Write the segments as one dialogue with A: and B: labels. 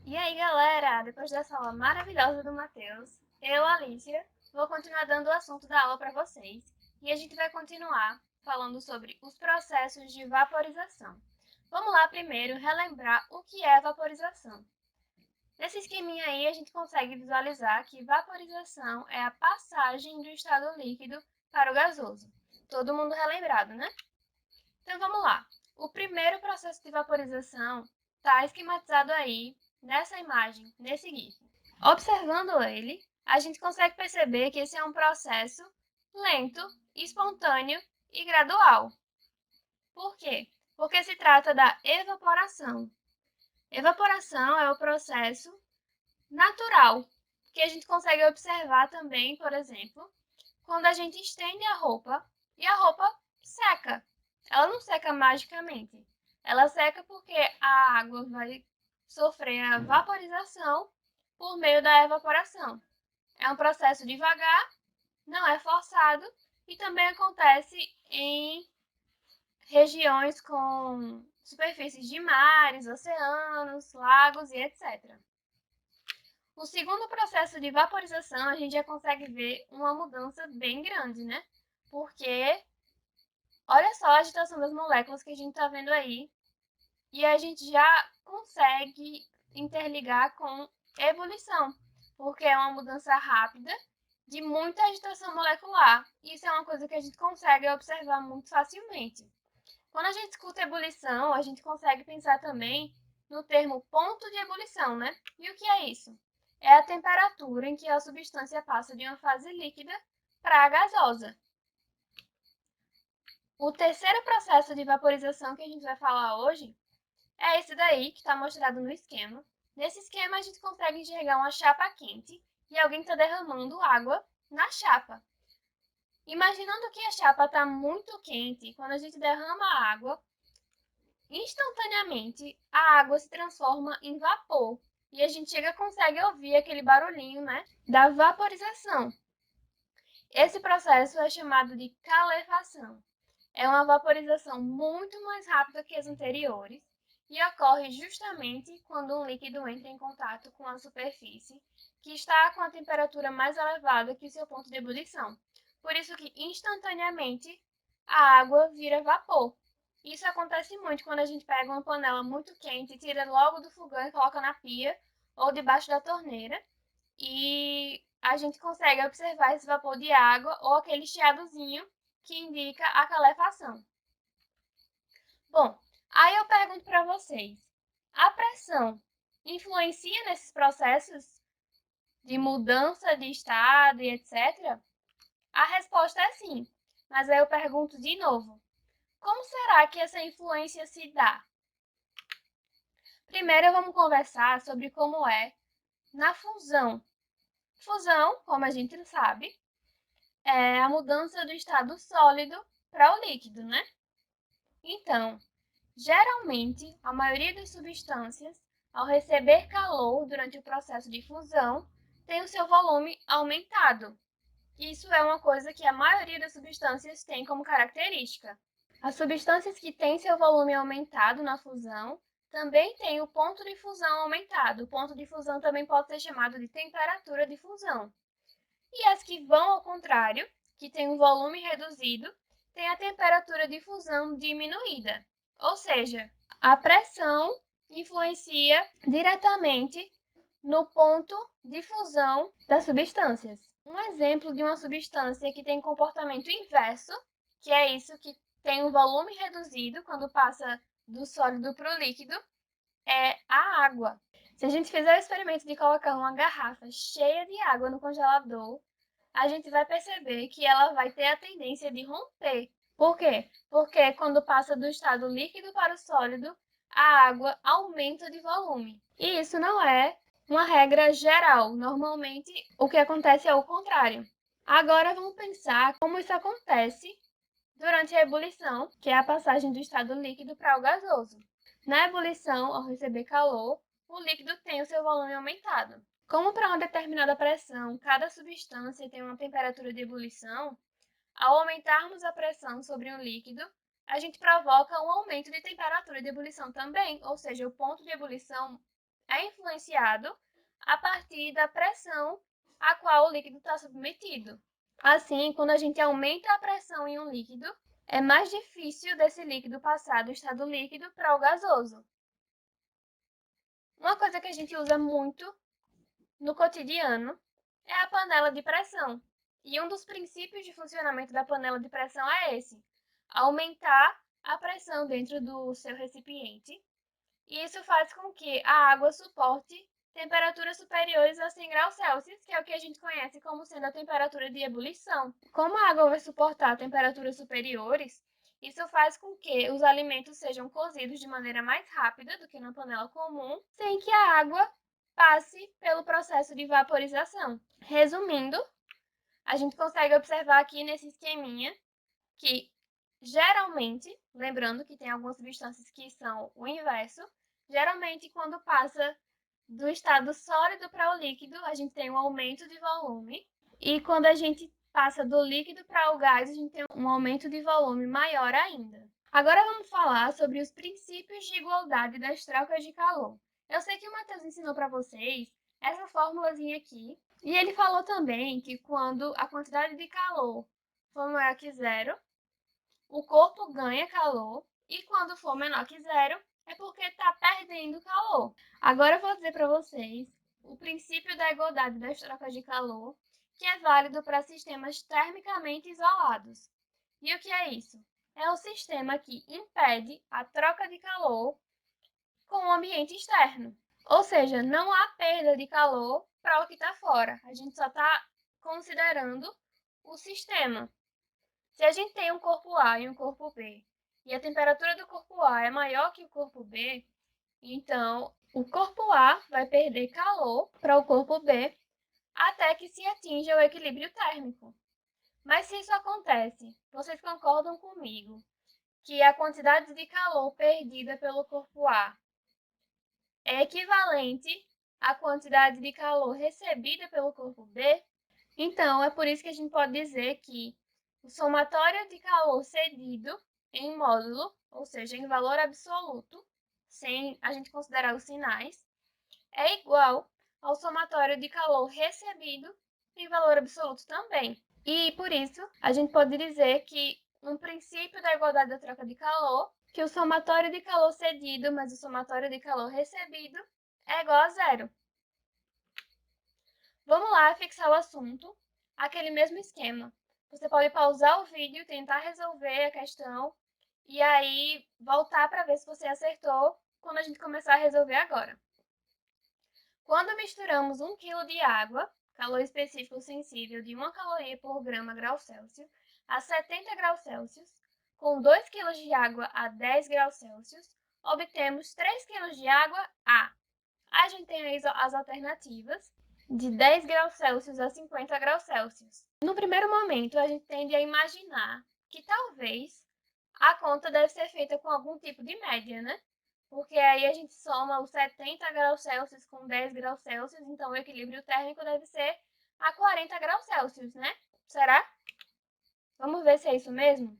A: E aí, galera, depois dessa aula maravilhosa do Matheus, eu, Alicia, vou continuar dando o assunto da aula para vocês e a gente vai continuar falando sobre os processos de vaporização. Vamos lá primeiro relembrar o que é vaporização. Nesse esqueminha aí, a gente consegue visualizar que vaporização é a passagem do estado líquido para o gasoso. Todo mundo relembrado, né? Então vamos lá. O primeiro processo de vaporização está esquematizado aí nessa imagem, nesse GIF. Observando ele, a gente consegue perceber que esse é um processo lento, espontâneo e gradual. Por quê? Porque se trata da evaporação. Evaporação é o processo natural, que a gente consegue observar também, por exemplo, quando a gente estende a roupa e a roupa seca. Ela não seca magicamente. Ela seca porque a água vai sofrer a vaporização por meio da evaporação. É um processo devagar, não é forçado e também acontece em regiões com superfícies de mares, oceanos, lagos e etc. O segundo processo de vaporização, a gente já consegue ver uma mudança bem grande, né? Porque olha só a agitação das moléculas que a gente está vendo aí. E a gente já consegue interligar com ebulição, porque é uma mudança rápida de muita agitação molecular. Isso é uma coisa que a gente consegue observar muito facilmente. Quando a gente escuta ebulição, a gente consegue pensar também no termo ponto de ebulição, né? E o que é isso? É a temperatura em que a substância passa de uma fase líquida para a gasosa. O terceiro processo de vaporização que a gente vai falar hoje é esse daí, que está mostrado no esquema. Nesse esquema, a gente consegue enxergar uma chapa quente e alguém está derramando água na chapa. Imaginando que a chapa está muito quente, quando a gente derrama a água, instantaneamente a água se transforma em vapor. E a gente consegue ouvir aquele barulhinho, né, da vaporização. Esse processo é chamado de calefação. É uma vaporização muito mais rápida que as anteriores e ocorre justamente quando um líquido entra em contato com a superfície que está com a temperatura mais elevada que o seu ponto de ebulição. Por isso que instantaneamente a água vira vapor. Isso acontece muito quando a gente pega uma panela muito quente, tira logo do fogão e coloca na pia ou debaixo da torneira e a gente consegue observar esse vapor de água ou aquele chiadozinho que indica a calefação. Bom, aí eu pergunto para vocês, a pressão influencia nesses processos de mudança de estado e etc? A resposta é sim, mas aí eu pergunto de novo, como será que essa influência se dá? Primeiro vamos conversar sobre como é na fusão. Fusão, como a gente sabe, é a mudança do estado sólido para o líquido, né? Então, geralmente, a maioria das substâncias, ao receber calor durante o processo de fusão, tem o seu volume aumentado. Isso é uma coisa que a maioria das substâncias tem como característica. As substâncias que têm seu volume aumentado na fusão também têm o ponto de fusão aumentado. O ponto de fusão também pode ser chamado de temperatura de fusão. E as que vão ao contrário, que têm um volume reduzido, têm a temperatura de fusão diminuída. Ou seja, a pressão influencia diretamente no ponto de fusão das substâncias. Um exemplo de uma substância que tem comportamento inverso, que é isso que tem um volume reduzido quando passa do sólido para o líquido, é a água. Se a gente fizer o experimento de colocar uma garrafa cheia de água no congelador, a gente vai perceber que ela vai ter a tendência de romper. Por quê? Porque quando passa do estado líquido para o sólido, a água aumenta de volume. E isso não é uma regra geral. Normalmente, o que acontece é o contrário. Agora, vamos pensar como isso acontece durante a ebulição, que é a passagem do estado líquido para o gasoso. Na ebulição, ao receber calor, o líquido tem o seu volume aumentado. Como para uma determinada pressão, cada substância tem uma temperatura de ebulição, ao aumentarmos a pressão sobre um líquido, a gente provoca um aumento de temperatura de ebulição também, ou seja, o ponto de ebulição é influenciado a partir da pressão a qual o líquido está submetido. Assim, quando a gente aumenta a pressão em um líquido, é mais difícil desse líquido passar do estado líquido para o gasoso. Uma coisa que a gente usa muito no cotidiano é a panela de pressão. E um dos princípios de funcionamento da panela de pressão é esse: aumentar a pressão dentro do seu recipiente. E isso faz com que a água suporte temperaturas superiores a 100 graus Celsius, que é o que a gente conhece como sendo a temperatura de ebulição. Como a água vai suportar temperaturas superiores, isso faz com que os alimentos sejam cozidos de maneira mais rápida do que na panela comum, sem que a água passe pelo processo de vaporização. Resumindo, a gente consegue observar aqui nesse esqueminha que, geralmente, lembrando que tem algumas substâncias que são o inverso, geralmente quando passa do estado sólido para o líquido, a gente tem um aumento de volume, e quando a gente passa do líquido para o gás, a gente tem um aumento de volume maior ainda. Agora vamos falar sobre os princípios de igualdade das trocas de calor. Eu sei que o Matheus ensinou para vocês essa formulazinha aqui, e ele falou também que quando a quantidade de calor for maior que zero, o corpo ganha calor, e quando for menor que zero, é porque está perdendo calor. Agora eu vou dizer para vocês o princípio da igualdade das trocas de calor, que é válido para sistemas termicamente isolados. E o que é isso? É o sistema que impede a troca de calor com o ambiente externo. Ou seja, não há perda de calor para o que está fora. A gente só está considerando o sistema. Se a gente tem um corpo A e um corpo B, e a temperatura do corpo A é maior que o corpo B, então o corpo A vai perder calor para o corpo B até que se atinja o equilíbrio térmico. Mas se isso acontece, vocês concordam comigo que a quantidade de calor perdida pelo corpo A é equivalente à quantidade de calor recebida pelo corpo B? Então, é por isso que a gente pode dizer que o somatório de calor cedido em módulo, ou seja, em valor absoluto, sem a gente considerar os sinais, é igual ao somatório de calor recebido em valor absoluto também. E por isso, a gente pode dizer que um princípio da igualdade da troca de calor, que o somatório de calor cedido mais o somatório de calor recebido é igual a zero. Vamos lá fixar o assunto, aquele mesmo esquema. Você pode pausar o vídeo, tentar resolver a questão e aí voltar para ver se você acertou quando a gente começar a resolver agora. Quando misturamos 1 kg de água, calor específico sensível de 1 caloria por grama grau Celsius, a 70 graus Celsius, com 2 kg de água a 10 graus Celsius, obtemos 3 kg de água a. A gente tem aí as alternativas de 10 graus Celsius a 50 graus Celsius. No primeiro momento, a gente tende a imaginar que talvez a conta deve ser feita com algum tipo de média, né? Porque aí a gente soma os 70 graus Celsius com 10 graus Celsius, então o equilíbrio térmico deve ser a 40 graus Celsius, né? Será? Vamos ver se é isso mesmo?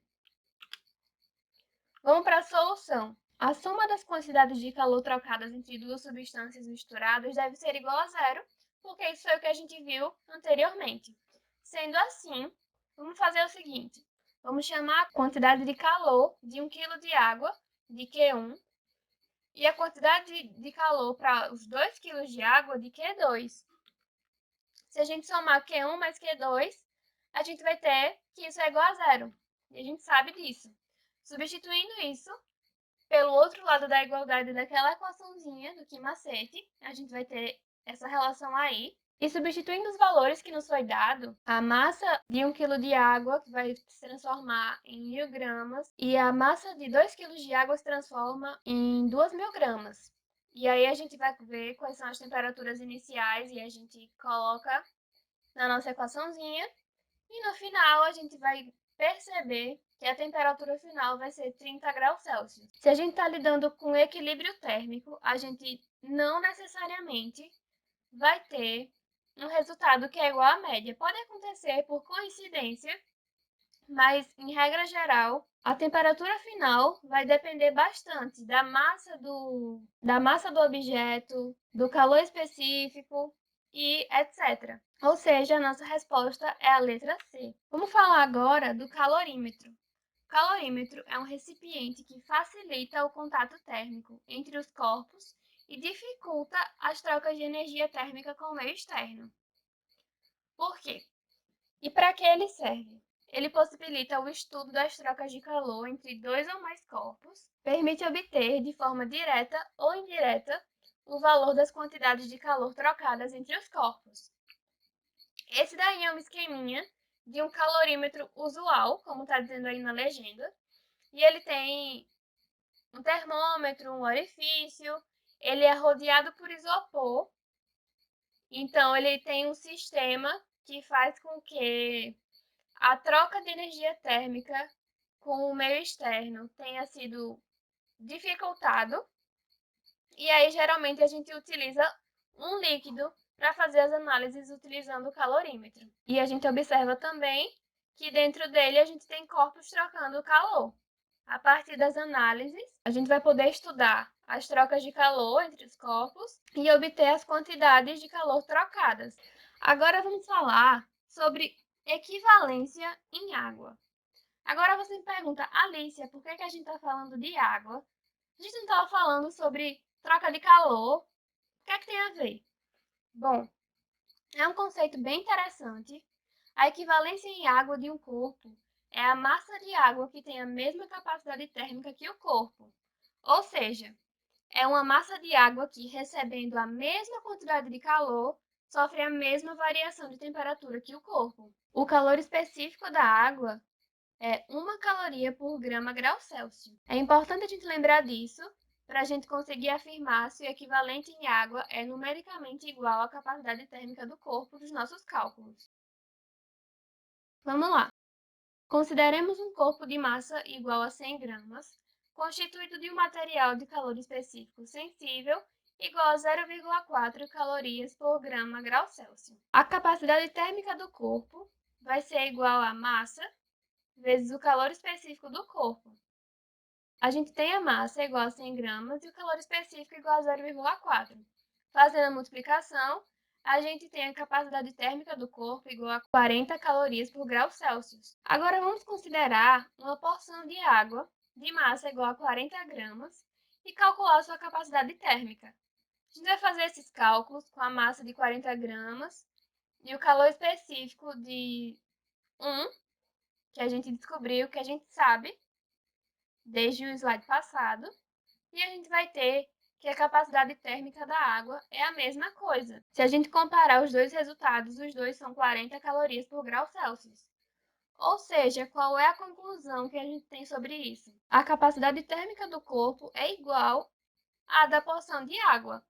A: Vamos para a solução. A soma das quantidades de calor trocadas entre duas substâncias misturadas deve ser igual a zero, porque isso foi o que a gente viu anteriormente. Sendo assim, vamos fazer o seguinte. Vamos chamar a quantidade de calor de 1 kg de água de Q1 e a quantidade de calor para os 2 kg de água de Q2. Se a gente somar Q1 mais Q2, a gente vai ter que isso é igual a zero. E a gente sabe disso. Substituindo isso pelo outro lado da igualdade daquela equaçãozinha do que macete, a gente vai ter essa relação aí. E substituindo os valores que nos foi dado, a massa de 1 kg de água vai se transformar em 1.000 gramas e a massa de 2 kg de água se transforma em 2.000 gramas. E aí a gente vai ver quais são as temperaturas iniciais e a gente coloca na nossa equaçãozinha. E no final a gente vai perceber que a temperatura final vai ser 30 graus Celsius. Se a gente está lidando com equilíbrio térmico, a gente não necessariamente vai ter um resultado que é igual à média. Pode acontecer por coincidência Mas, em regra geral, a temperatura final vai depender bastante da massa do objeto, do calor específico e etc. Ou seja, a nossa resposta é a letra C. Vamos falar agora do calorímetro. O calorímetro é um recipiente que facilita o contato térmico entre os corpos e dificulta as trocas de energia térmica com o meio externo. Por quê? E para que ele serve? Ele possibilita o estudo das trocas de calor entre dois ou mais corpos, permite obter de forma direta ou indireta o valor das quantidades de calor trocadas entre os corpos. Esse daí é um esqueminha de um calorímetro usual, como está dizendo aí na legenda, e ele tem um termômetro, um orifício, ele é rodeado por isopor, então ele tem um sistema que faz com que a troca de energia térmica com o meio externo tenha sido dificultado, e aí geralmente a gente utiliza um líquido para fazer as análises utilizando o calorímetro. E a gente observa também que dentro dele a gente tem corpos trocando calor. A partir das análises, a gente vai poder estudar as trocas de calor entre os corpos e obter as quantidades de calor trocadas. Agora vamos falar sobre equivalência em água. Agora você me pergunta, Alicia, por que a gente está falando de água? A gente não estava falando sobre troca de calor. O que é que tem a ver? Bom, é um conceito bem interessante. A equivalência em água de um corpo é a massa de água que tem a mesma capacidade térmica que o corpo. Ou seja, é uma massa de água que, recebendo a mesma quantidade de calor, sofre a mesma variação de temperatura que o corpo. O calor específico da água é 1 caloria por grama grau Celsius. É importante a gente lembrar disso para a gente conseguir afirmar se o equivalente em água é numericamente igual à capacidade térmica do corpo dos nossos cálculos. Vamos lá! Consideremos um corpo de massa igual a 100 gramas, constituído de um material de calor específico sensível igual a 0,4 calorias por grama grau Celsius. A capacidade térmica do corpo vai ser igual a massa vezes o calor específico do corpo. A gente tem a massa igual a 100 gramas e o calor específico igual a 0,4. Fazendo a multiplicação, a gente tem a capacidade térmica do corpo igual a 40 calorias por grau Celsius. Agora vamos considerar uma porção de água de massa igual a 40 gramas e calcular sua capacidade térmica. A gente vai fazer esses cálculos com a massa de 40 gramas e o calor específico de 1, que a gente descobriu, que a gente sabe, desde o slide passado, e a gente vai ter que a capacidade térmica da água é a mesma coisa. Se a gente comparar os dois resultados, os dois são 40 calorias por grau Celsius. Ou seja, qual é a conclusão que a gente tem sobre isso? A capacidade térmica do corpo é igual à da porção de água.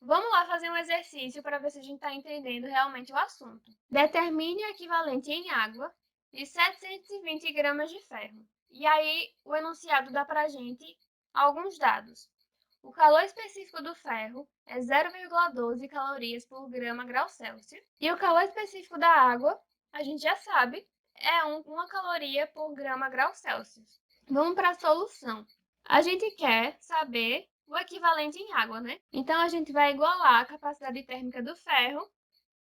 A: Vamos lá fazer um exercício para ver se a gente está entendendo realmente o assunto. Determine o equivalente em água de 720 gramas de ferro. E aí, o enunciado dá para a gente alguns dados. O calor específico do ferro é 0,12 calorias por grama grau Celsius. E o calor específico da água, a gente já sabe, é 1 caloria por grama grau Celsius. Vamos para a solução. A gente quer saber o equivalente em água, né? Então, a gente vai igualar a capacidade térmica do ferro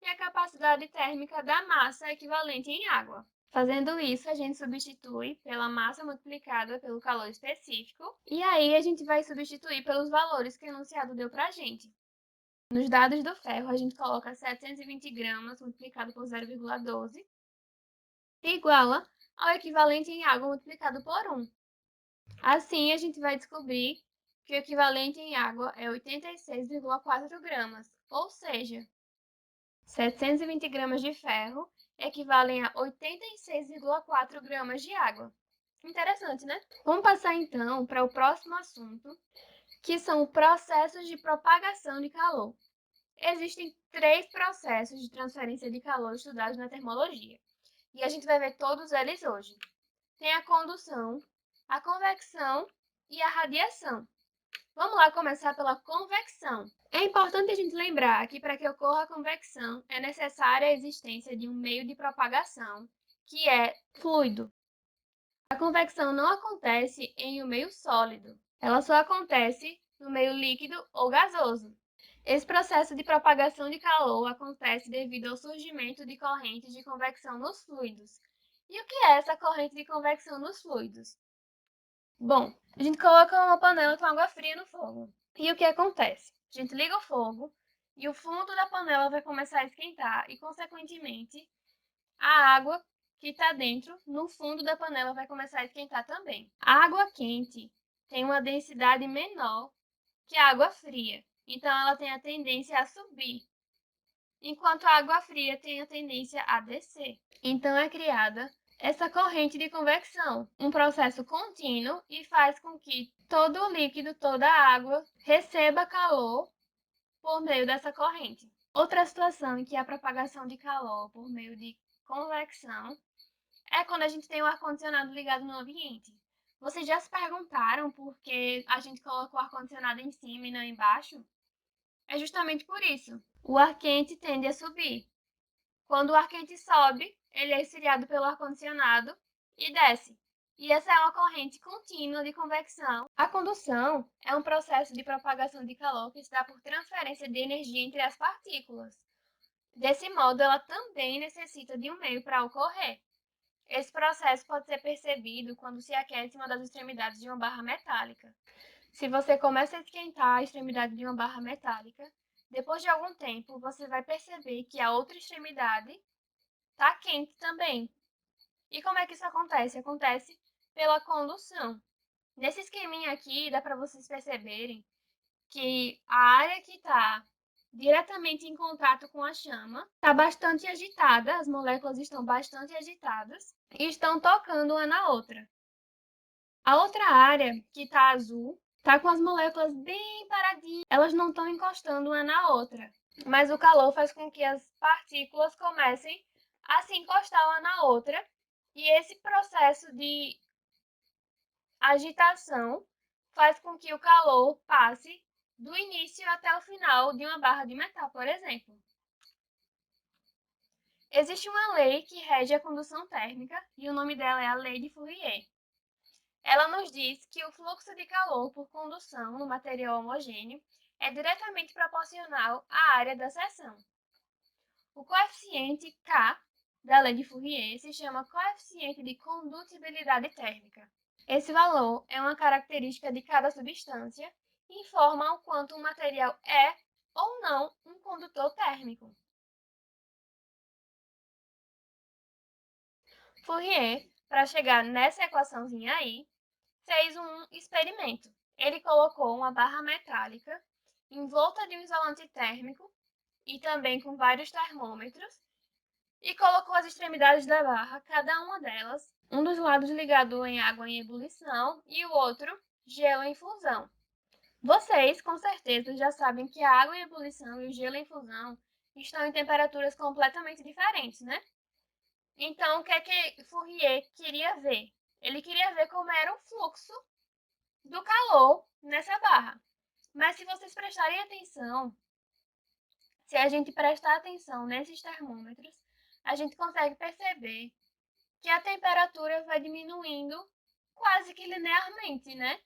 A: e a capacidade térmica da massa equivalente em água. Fazendo isso, a gente substitui pela massa multiplicada pelo calor específico, e aí a gente vai substituir pelos valores que o enunciado deu para a gente. Nos dados do ferro, a gente coloca 720 gramas multiplicado por 0,12, iguala ao equivalente em água multiplicado por 1. Assim, a gente vai descobrir que o equivalente em água é 86,4 gramas, ou seja, 720 gramas de ferro equivalem a 86,4 gramas de água. Interessante, né? Vamos passar então para o próximo assunto, que são processos de propagação de calor. Existem 3 processos de transferência de calor estudados na termologia, e a gente vai ver todos eles hoje. Tem a condução, a convecção e a radiação. Vamos lá começar pela convecção. É importante a gente lembrar que para que ocorra a convecção é necessária a existência de um meio de propagação que é fluido. A convecção não acontece em um meio sólido, ela só acontece no meio líquido ou gasoso. Esse processo de propagação de calor acontece devido ao surgimento de correntes de convecção nos fluidos. E o que é essa corrente de convecção nos fluidos? Bom, a gente coloca uma panela com água fria no fogo. E o que acontece? A gente liga o fogo e o fundo da panela vai começar a esquentar e, consequentemente, a água que está dentro, no fundo da panela, vai começar a esquentar também. A água quente tem uma densidade menor que a água fria, então ela tem a tendência a subir, enquanto a água fria tem a tendência a descer. Então é criada essa corrente de convecção, um processo contínuo e faz com que todo o líquido, toda a água, receba calor por meio dessa corrente. Outra situação em que a propagação de calor por meio de convecção é quando a gente tem o ar-condicionado ligado no ambiente. Vocês já se perguntaram por que a gente coloca o ar-condicionado em cima e não embaixo? É justamente por isso. O ar quente tende a subir. Quando o ar quente sobe, ele é esfriado pelo ar-condicionado e desce. E essa é uma corrente contínua de convecção. A condução é um processo de propagação de calor que se dá por transferência de energia entre as partículas. Desse modo, ela também necessita de um meio para ocorrer. Esse processo pode ser percebido quando se aquece uma das extremidades de uma barra metálica. Se você começa a esquentar a extremidade de uma barra metálica, depois de algum tempo você vai perceber que a outra extremidade está quente também. E como é que isso acontece? Acontece pela condução. Nesse esqueminha aqui, dá para vocês perceberem que a área que está diretamente em contato com a chama está bastante agitada, as moléculas estão bastante agitadas e estão tocando uma na outra. A outra área, que está azul, está com as moléculas bem paradinhas, elas não estão encostando uma na outra, mas o calor faz com que as partículas comecem a se encostar uma na outra, e esse processo de agitação faz com que o calor passe do início até o final de uma barra de metal, por exemplo. Existe uma lei que rege a condução térmica e o nome dela é a Lei de Fourier. Ela nos diz que o fluxo de calor por condução no material homogêneo é diretamente proporcional à área da seção. O coeficiente K da Lei de Fourier se chama coeficiente de condutibilidade térmica. Esse valor é uma característica de cada substância e informa o quanto um material é ou não um condutor térmico. Fourier, para chegar nessa equaçãozinha aí, fez um experimento. Ele colocou uma barra metálica em volta de um isolante térmico e também com vários termômetros e colocou as extremidades da barra, cada uma delas, um dos lados ligado em água em ebulição e o outro gelo em infusão. Vocês, com certeza, já sabem que a água em ebulição e o gelo em infusão estão em temperaturas completamente diferentes, né? Então, o que é que Fourier queria ver? Ele queria ver como era o fluxo do calor nessa barra. Mas se vocês prestarem atenção, se a gente prestar atenção nesses termômetros, a gente consegue perceber que a temperatura vai diminuindo quase que linearmente, né?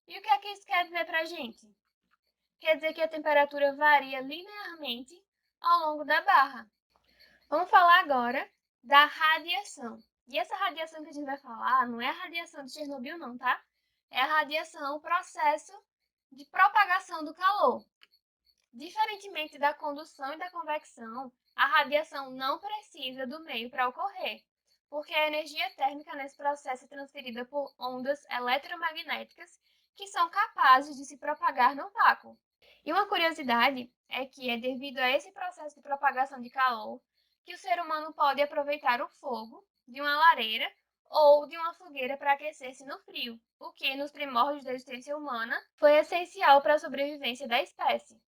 A: E o que é que isso quer dizer pra gente? Quer dizer que a temperatura varia linearmente ao longo da barra. Vamos falar agora da radiação. E essa radiação que a gente vai falar não é a radiação de Chernobyl não, tá? É a radiação, o processo de propagação do calor. Diferentemente da condução e da convecção, a radiação não precisa do meio para ocorrer, porque a energia térmica nesse processo é transferida por ondas eletromagnéticas que são capazes de se propagar no vácuo. E uma curiosidade é que é devido a esse processo de propagação de calor que o ser humano pode aproveitar o fogo de uma lareira ou de uma fogueira para aquecer-se no frio, o que, nos primórdios da existência humana, foi essencial para a sobrevivência da espécie.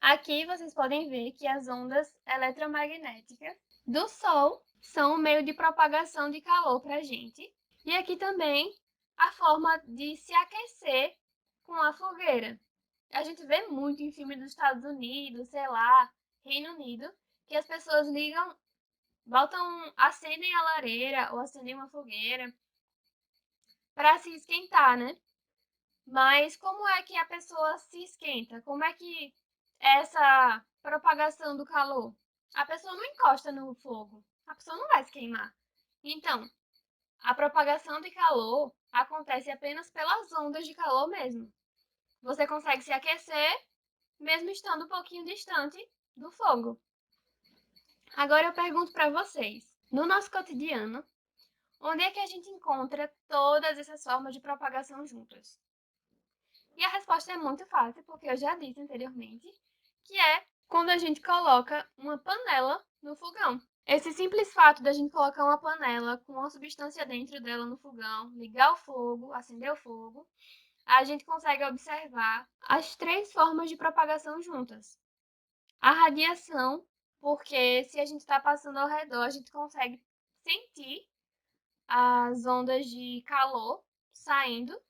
A: Aqui vocês podem ver que as ondas eletromagnéticas do Sol são um meio de propagação de calor para a gente. E aqui também a forma de se aquecer com a fogueira. A gente vê muito em filmes dos Estados Unidos, sei lá, Reino Unido, que as pessoas ligam acendem a lareira ou acendem uma fogueira para se esquentar, né? Mas como é que a pessoa se esquenta? Como é que é essa propagação do calor? A pessoa não encosta no fogo, a pessoa não vai se queimar. Então, a propagação de calor acontece apenas pelas ondas de calor mesmo. Você consegue se aquecer mesmo estando um pouquinho distante do fogo. Agora eu pergunto para vocês, no nosso cotidiano, onde é que a gente encontra todas essas formas de propagação juntas? E a resposta é muito fácil, porque eu já disse anteriormente, que é quando a gente coloca uma panela no fogão. Esse simples fato da gente colocar uma panela com uma substância dentro dela no fogão, ligar o fogo, acender o fogo, a gente consegue observar as três formas de propagação juntas. A radiação, porque se a gente está passando ao redor, a gente consegue sentir as ondas de calor saindo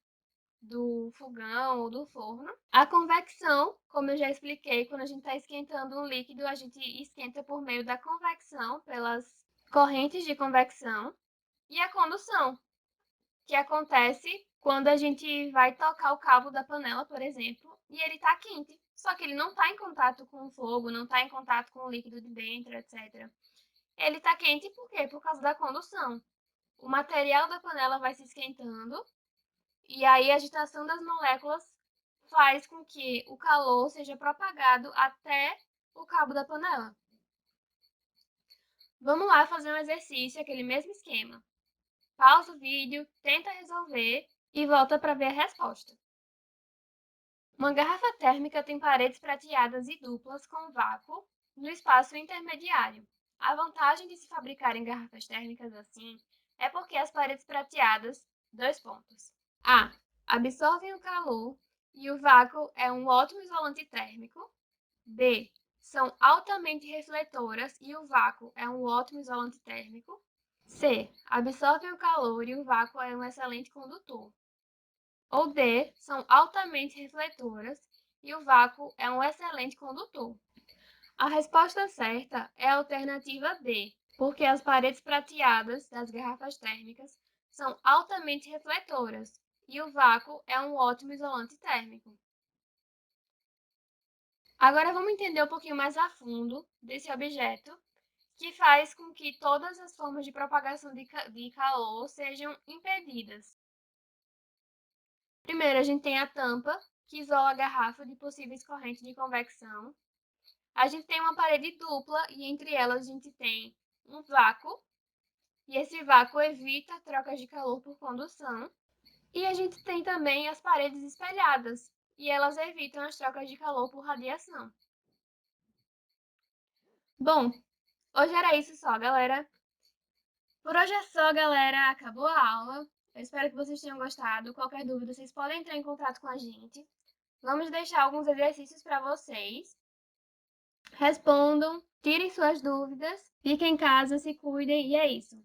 A: do fogão ou do forno. A convecção, como eu já expliquei, quando a gente está esquentando um líquido, a gente esquenta por meio da convecção, pelas correntes de convecção. E a condução, que acontece quando a gente vai tocar o cabo da panela, por exemplo, e ele está quente. Só que ele não está em contato com o fogo, não está em contato com o líquido de dentro, etc. Ele está quente por quê? Por causa da condução. O material da panela vai se esquentando e aí a agitação das moléculas faz com que o calor seja propagado até o cabo da panela. Vamos lá fazer um exercício, aquele mesmo esquema. Pausa o vídeo, tenta resolver e volta para ver a resposta. Uma garrafa térmica tem paredes prateadas e duplas com vácuo no espaço intermediário. A vantagem de se fabricarem garrafas térmicas assim é porque as paredes prateadas, A. Absorvem o calor e o vácuo é um ótimo isolante térmico. B. São altamente refletoras e o vácuo é um ótimo isolante térmico. C. Absorvem o calor e o vácuo é um excelente condutor. Ou D. São altamente refletoras e o vácuo é um excelente condutor. A resposta certa é a alternativa D, porque as paredes prateadas das garrafas térmicas são altamente refletoras e o vácuo é um ótimo isolante térmico. Agora vamos entender um pouquinho mais a fundo desse objeto, que faz com que todas as formas de propagação de calor sejam impedidas. Primeiro, a gente tem a tampa, que isola a garrafa de possíveis correntes de convecção. A gente tem uma parede dupla e entre elas a gente tem um vácuo, e esse vácuo evita trocas de calor por condução. E a gente tem também as paredes espelhadas, e elas evitam as trocas de calor por radiação. Bom, hoje era isso só, galera. Por hoje é só, galera. Acabou a aula. Eu espero que vocês tenham gostado. Qualquer dúvida, vocês podem entrar em contato com a gente. Vamos deixar alguns exercícios para vocês. Respondam, tirem suas dúvidas, fiquem em casa, se cuidem e é isso.